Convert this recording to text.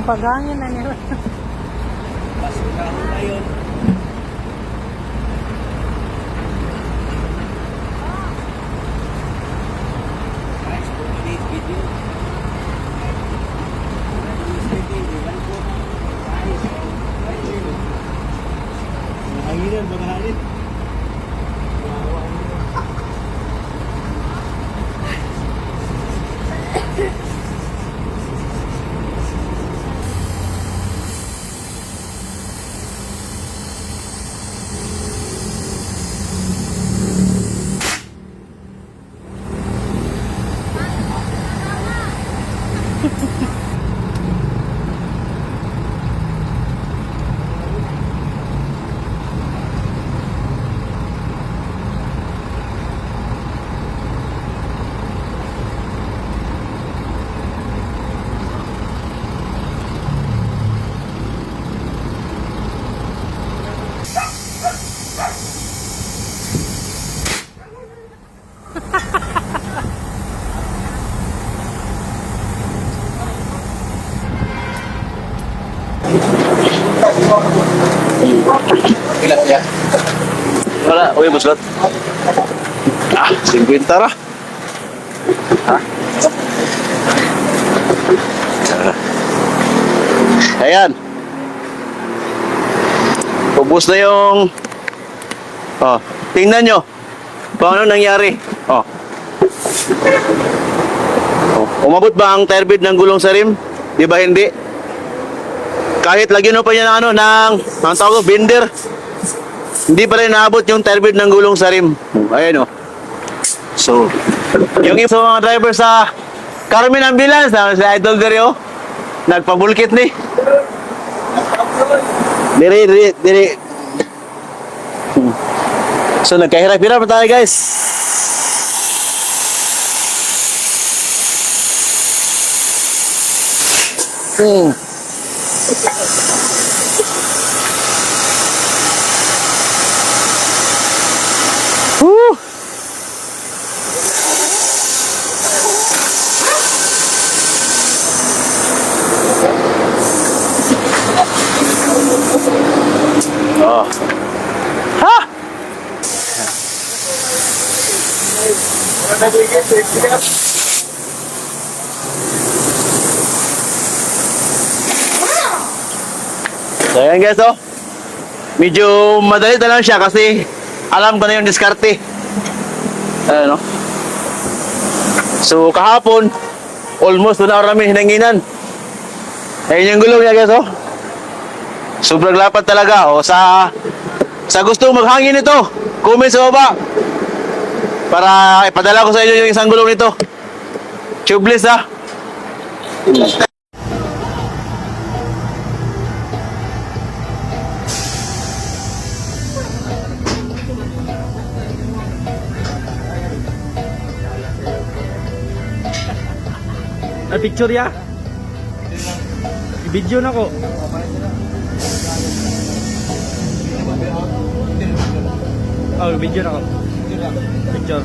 Ang paghangin na nila. Pasok na yun. Guys, kung today's video. Hanginan, mga hanit. Ilan niya? Wala, uy, buslot. 50 ra. Ha? Ayan. Ubus na yung... Oh, tingnan nyo. Paano nangyari? Oh. Umabot ba ang turbid ng gulong sa rim? Di ba hindi? Kahit lagyan mo pa niya ng ano, ang tawag ko, binder. Hindi pa rin naabot yung turbid ng gulong sa rim. Ayan o. So, yung iba sa mga driver sa Carmen Ambulance, si Idol Dere o, nagpabulkit ni. Diri. So, nagkahirap-hirap na tayo guys. Woo! Oh. Ha! So ayan guys oh. Medyo madali na lang siya kasi alam ko na yung diskarte. Ayan, no? So, kahapon, almost doon na kami hinanginan. Ayan yung gulong niya, guys, oh. Sobrang lapad talaga, oh. Sa gusto maghangin ito, comment sa baba. Para ipadala ko sa inyo yung isang gulong nito. Tubeless, ha. Ay, picture ya. Video na ko. Oh, video na ko. Picture.